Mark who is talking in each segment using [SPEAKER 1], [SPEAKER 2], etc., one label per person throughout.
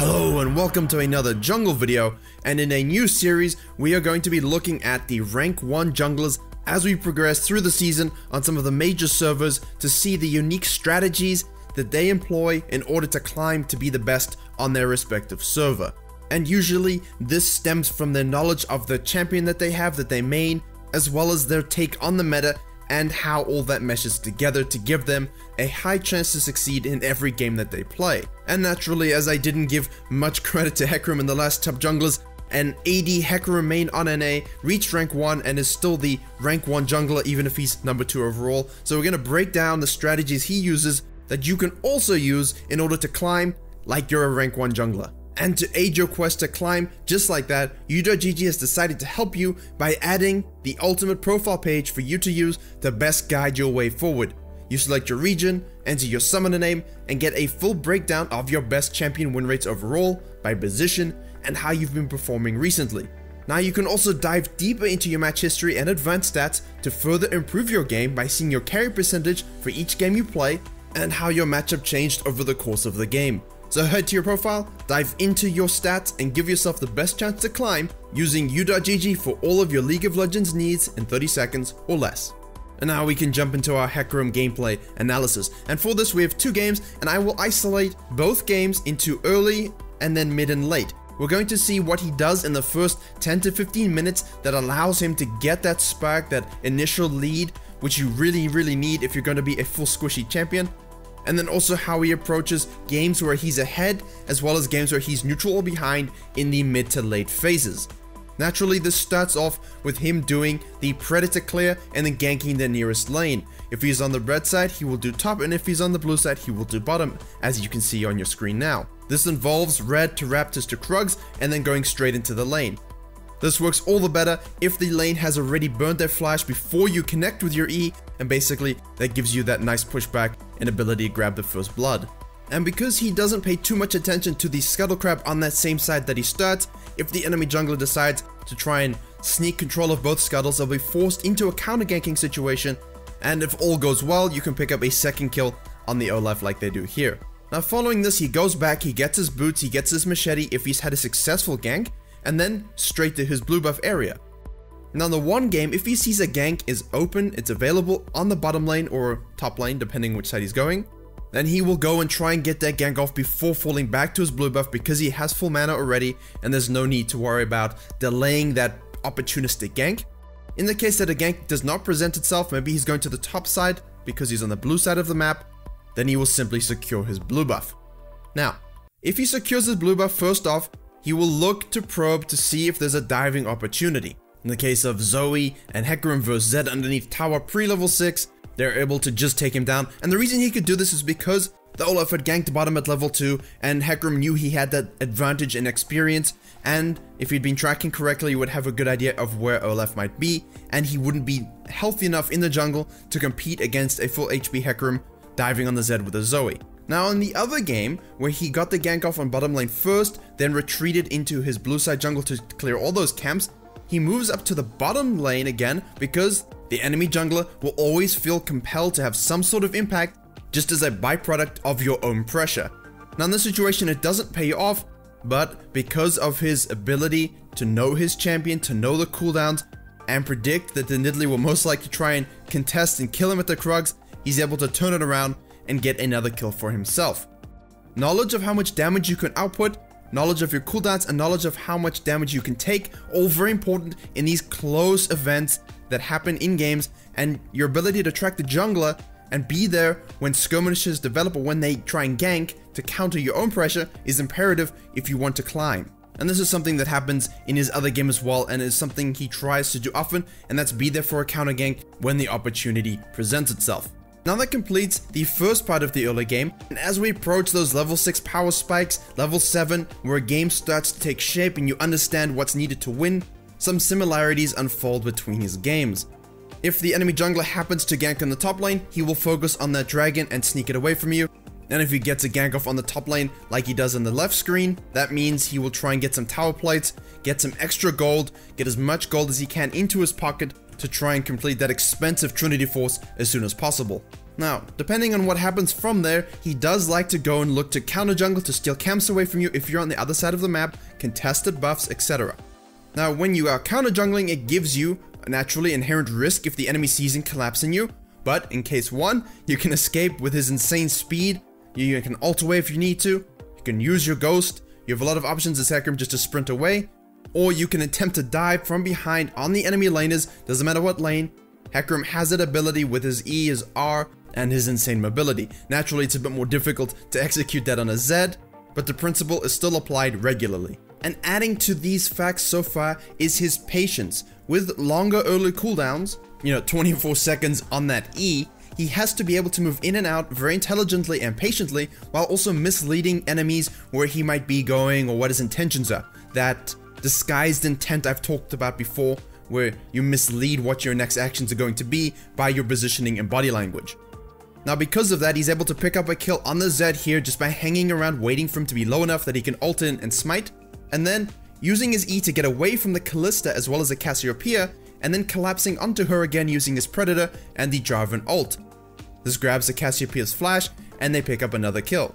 [SPEAKER 1] Hello and welcome to another jungle video, and in a new series we are going to be looking at the rank 1 junglers as we progress through the season on some of the major servers to see the unique strategies that they employ in order to climb to be the best on their respective server. And usually this stems from their knowledge of the champion that they have that they main, as well as their take on the meta and how all that meshes together to give them a high chance to succeed in every game that they play. And naturally, as I didn't give much credit to Hecarim in the last top junglers, an AD Hecarim main on NA reached rank 1 and is still the rank 1 jungler even if he's number 2 overall. So we're going to break down the strategies he uses that you can also use in order to climb like you're a rank 1 jungler. And to aid your quest to climb just like that, U.GG has decided to help you by adding the ultimate profile page for you to use to best guide your way forward. You select your region, enter your summoner name, and get a full breakdown of your best champion win rates overall, by position, and how you've been performing recently. Now you can also dive deeper into your match history and advanced stats to further improve your game by seeing your carry percentage for each game you play, and how your matchup changed over the course of the game. So head to your profile, dive into your stats, and give yourself the best chance to climb using U.GG for all of your League of Legends needs in 30 seconds or less. And now we can jump into our Hecarim gameplay analysis. And for this we have 2 games, and I will isolate both games into early and then mid and late. We're going to see what he does in the first 10 to 15 minutes that allows him to get that spark, that initial lead, which you really need if you're going to be a full squishy champion. And then also how he approaches games where he's ahead, as well as games where he's neutral or behind in the mid to late phases. Naturally, this starts off with him doing the Predator clear and then ganking the nearest lane. If he's on the red side, he will do top, and if he's on the blue side, he will do bottom, as you can see on your screen now. This involves red to Raptors to Krugs, and then going straight into the lane. This works all the better if the lane has already burnt their flash before you connect with your E, and basically that gives you that nice pushback and ability to grab the first blood. And because he doesn't pay too much attention to the Scuttle Crab on that same side that he starts, if the enemy jungler decides to try and sneak control of both scuttles, they'll be forced into a counter ganking situation, and if all goes well, you can pick up a second kill on the Olaf like they do here. Now following this, he goes back, he gets his boots, he gets his machete if he's had a successful gank, and then straight to his blue buff area. Now the one game, if he sees a gank is open, it's available on the bottom lane or top lane depending which side he's going, then he will go and try and get that gank off before falling back to his blue buff because he has full mana already and there's no need to worry about delaying that opportunistic gank. In the case that a gank does not present itself, maybe he's going to the top side because he's on the blue side of the map, then he will simply secure his blue buff. Now, if he secures his blue buff, first off, he will look to probe to see if there's a diving opportunity. In the case of Zoe and Hecarim vs Zed underneath tower pre-level 6, they're able to just take him down, and the reason he could do this is because the Olaf had ganked bottom at level 2, and Hecarim knew he had that advantage in experience, and if he'd been tracking correctly, he would have a good idea of where Olaf might be, and he wouldn't be healthy enough in the jungle to compete against a full HP Hecarim diving on the Zed with a Zoe. Now in the other game, where he got the gank off on bottom lane first, then retreated into his blue side jungle to clear all those camps, he moves up to the bottom lane again because the enemy jungler will always feel compelled to have some sort of impact just as a byproduct of your own pressure. Now in this situation it doesn't pay off, but because of his ability to know his champion, to know the cooldowns, and predict that the Nidalee will most likely try and contest and kill him at the Krugs, he's able to turn it around and get another kill for himself. Knowledge of how much damage you can output, knowledge of your cooldowns, and knowledge of how much damage you can take, all very important in these close events that happen in games, and your ability to track the jungler and be there when skirmishes develop or when they try and gank to counter your own pressure is imperative if you want to climb. And this is something that happens in his other game as well, and is something he tries to do often, and that's be there for a counter gank when the opportunity presents itself. Now that completes the first part of the early game, and as we approach those level 6 power spikes, level 7 where a game starts to take shape and you understand what's needed to win, some similarities unfold between his games. If the enemy jungler happens to gank on the top lane, he will focus on that dragon and sneak it away from you, and if he gets a gank off on the top lane like he does on the left screen, that means he will try and get some tower plates, get some extra gold, get as much gold as he can into his pocket to try and complete that expensive Trinity Force as soon as possible. Now, depending on what happens from there, he does like to go and look to counter jungle to steal camps away from you if you're on the other side of the map, contested buffs, etc. Now, when you are counter jungling, it gives you a naturally inherent risk if the enemy sees and collapsing you, but in case 1, you can escape with his insane speed, you can ult away if you need to, you can use your ghost, you have a lot of options as Hecarim just to sprint away, or you can attempt to dive from behind on the enemy laners, doesn't matter what lane. Hecarim has that ability with his E, his R, and his insane mobility. Naturally, it's a bit more difficult to execute that on a Zed, but the principle is still applied regularly. And adding to these facts so far is his patience. With longer early cooldowns, 24 seconds on that E, he has to be able to move in and out very intelligently and patiently while also misleading enemies where he might be going or what his intentions are. That disguised intent I've talked about before, where you mislead what your next actions are going to be by your positioning and body language. Now because of that, he's able to pick up a kill on the Zed here just by hanging around waiting for him to be low enough that he can ult in and smite, and then using his E to get away from the Kalista as well as the Cassiopeia, and then collapsing onto her again using his Predator and the Jarvan ult. This grabs the Cassiopeia's flash and they pick up another kill.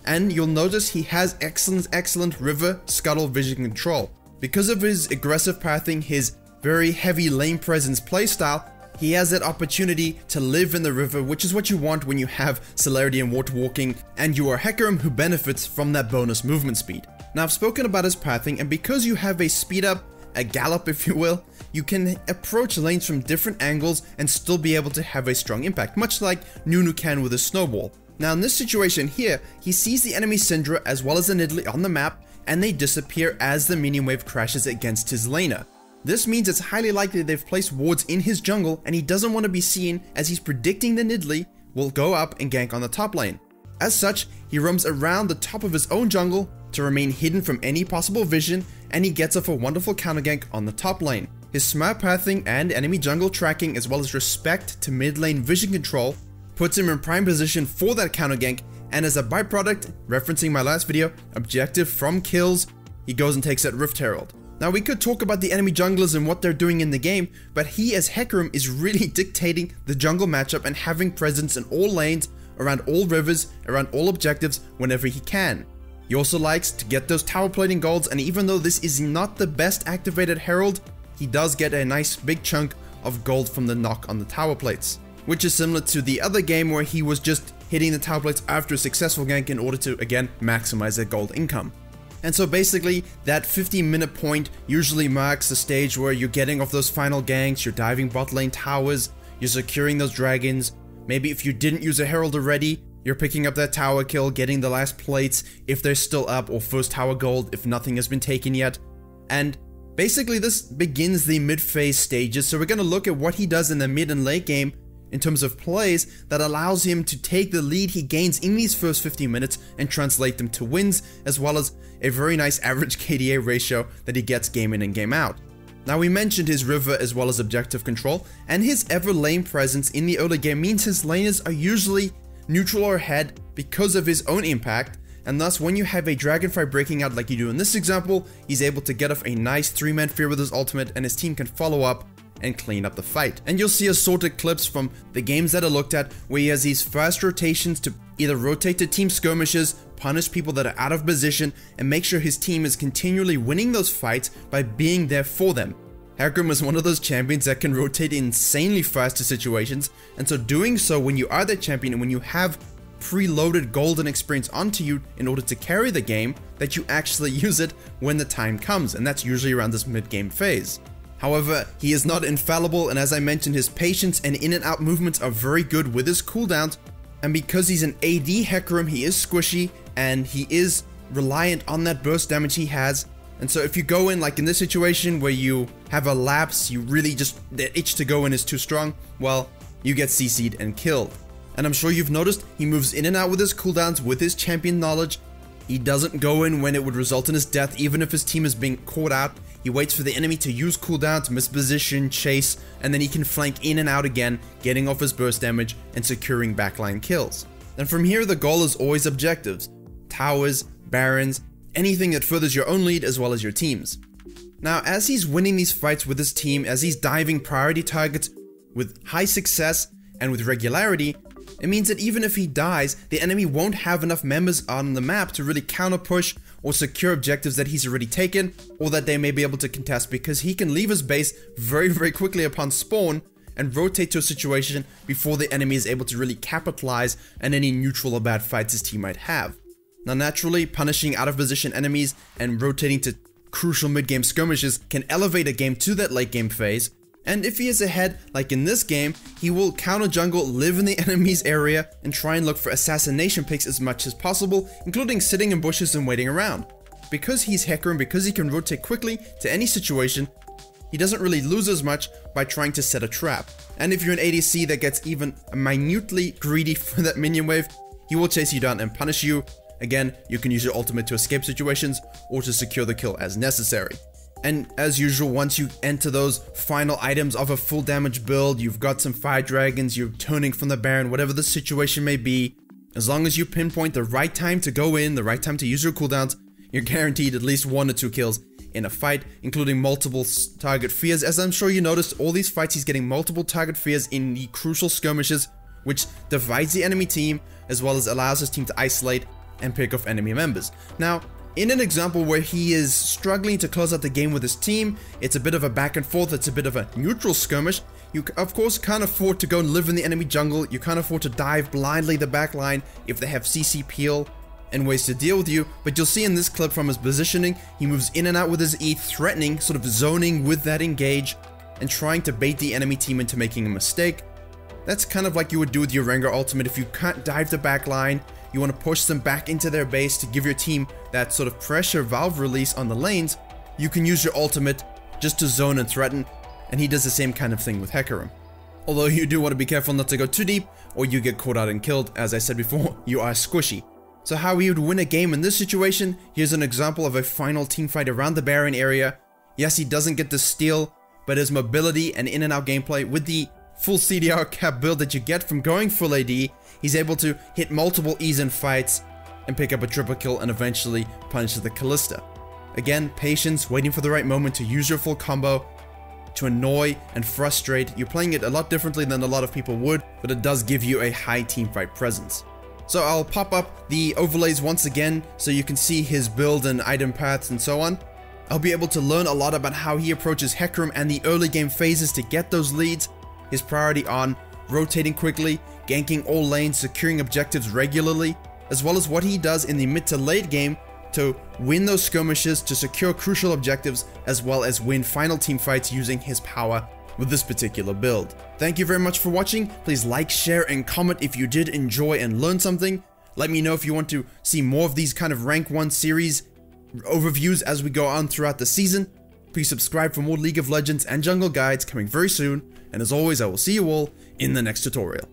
[SPEAKER 1] And you'll notice he has excellent river scuttle vision control. Because of his aggressive pathing, his very heavy lane presence playstyle, he has that opportunity to live in the river, which is what you want when you have celerity and water walking, and you are Hecarim who benefits from that bonus movement speed. Now I've spoken about his pathing, and because you have a speed up, a gallop if you will, you can approach lanes from different angles and still be able to have a strong impact, much like Nunu can with a snowball. Now in this situation here, he sees the enemy Syndra as well as the Nidalee on the map, and they disappear as the minion wave crashes against his laner. This means it's highly likely they've placed wards in his jungle and he doesn't want to be seen, as he's predicting the Nidalee will go up and gank on the top lane. As such, he roams around the top of his own jungle to remain hidden from any possible vision, and he gets off a wonderful counter gank on the top lane. His smart pathing and enemy jungle tracking as well as respect to mid lane vision control puts him in prime position for that counter gank, and as a byproduct, referencing my last video, objective from kills, he goes and takes that Rift Herald. Now we could talk about the enemy junglers and what they're doing in the game, but he as Hecarim is really dictating the jungle matchup and having presence in all lanes, around all rivers, around all objectives whenever he can. He also likes to get those tower plating golds, and even though this is not the best activated Herald, he does get a nice big chunk of gold from the knock on the tower plates, which is similar to the other game where he was just hitting the tower plates after a successful gank in order to again maximize their gold income. And so basically, that 15-minute point usually marks the stage where you're getting off those final ganks, you're diving bot lane towers, you're securing those dragons. Maybe if you didn't use a herald already, you're picking up that tower kill, getting the last plates if they're still up, or first tower gold if nothing has been taken yet. And basically this begins the mid-phase stages, so we're going to look at what he does in the mid and late game in terms of plays that allows him to take the lead he gains in these first 15 minutes and translate them to wins, as well as a very nice average KDA ratio that he gets game in and game out. Now we mentioned his river as well as objective control, and his ever lane presence in the early game means his laners are usually neutral or ahead because of his own impact, and thus when you have a Dragonfire breaking out like you do in this example, he's able to get off a nice 3-man fear with his ultimate and his team can follow up and clean up the fight. And you'll see assorted clips from the games that I looked at where he has these fast rotations to either rotate to team skirmishes, punish people that are out of position, and make sure his team is continually winning those fights by being there for them. Hecarim is one of those champions that can rotate insanely fast to situations, and so doing so when you are that champion and when you have preloaded golden experience onto you in order to carry the game, that you actually use it when the time comes, and that's usually around this mid-game phase. However, he is not infallible, and as I mentioned, his patience and in and out movements are very good with his cooldowns, and because he's an AD Hecarim, he is squishy, and he is reliant on that burst damage he has. And so if you go in, like in this situation where you have a lapse, you really just, the itch to go in is too strong, well, you get CC'd and killed. And I'm sure you've noticed, he moves in and out with his cooldowns, with his champion knowledge. He doesn't go in when it would result in his death, even if his team is being caught out. He waits for the enemy to use cooldown to misposition, chase, and then he can flank in and out again, getting off his burst damage and securing backline kills. And from here, the goal is always objectives: towers, barons, anything that furthers your own lead as well as your team's. Now, as he's winning these fights with his team, as he's diving priority targets with high success and with regularity, It means that even if he dies, the enemy won't have enough members on the map to really counter push or secure objectives that he's already taken or that they may be able to contest, because he can leave his base very quickly upon spawn and rotate to a situation before the enemy is able to really capitalize on any neutral or bad fights his team might have. Now naturally, punishing out of position enemies and rotating to crucial mid-game skirmishes can elevate a game to that late game phase, and if he is ahead, like in this game, he will counter jungle, live in the enemy's area, and try and look for assassination picks as much as possible, including sitting in bushes and waiting around. Because he's Hecarim, because he can rotate quickly to any situation, he doesn't really lose as much by trying to set a trap. And if you're an ADC that gets even minutely greedy for that minion wave, he will chase you down and punish you. Again, you can use your ultimate to escape situations or to secure the kill as necessary. And as usual, once you enter those final items of a full damage build, you've got some fire dragons, you're turning from the Baron, whatever the situation may be, as long as you pinpoint the right time to go in, the right time to use your cooldowns, you're guaranteed at least 1 or 2 kills in a fight, including multiple target fears. As I'm sure you noticed, all these fights he's getting multiple target fears in the crucial skirmishes, which divides the enemy team, as well as allows his team to isolate and pick off enemy members. Now, in an example where he is struggling to close out the game with his team, it's a bit of a back and forth, it's a bit of a neutral skirmish, you of course can't afford to go and live in the enemy jungle, you can't afford to dive blindly the back line if they have CC peel and ways to deal with you, but you'll see in this clip from his positioning, he moves in and out with his E, threatening, sort of zoning with that engage, and trying to bait the enemy team into making a mistake. That's kind of like you would do with your Rengar ultimate. If you can't dive the back line, you want to push them back into their base to give your team that sort of pressure valve release on the lanes, you can use your ultimate just to zone and threaten, and he does the same kind of thing with Hecarim. Although you do want to be careful not to go too deep, or you get caught out and killed. As I said before, you are squishy. So how he would win a game in this situation, here's an example of a final teamfight around the Baron area. Yes, he doesn't get the steal, but his mobility and in and out gameplay with the full CDR cap build that you get from going full AD, he's able to hit multiple E's in fights and pick up a triple kill and eventually punish the Kalista. Again, patience, waiting for the right moment to use your full combo to annoy and frustrate. You're playing it a lot differently than a lot of people would, but it does give you a high teamfight presence. So I'll pop up the overlays once again so you can see his build and item paths and so on. I'll be able to learn a lot about how he approaches Hecarim and the early game phases to get those leads, his priority on rotating quickly, ganking all lanes, securing objectives regularly, as well as what he does in the mid to late game to win those skirmishes, to secure crucial objectives, as well as win final team fights using his power with this particular build. Thank you very much for watching. Please like, share, and comment if you did enjoy and learn something. Let me know if you want to see more of these kind of Rank 1 series overviews as we go on throughout the season. Please subscribe for more League of Legends and jungle guides coming very soon. And as always, I will see you all in the next tutorial.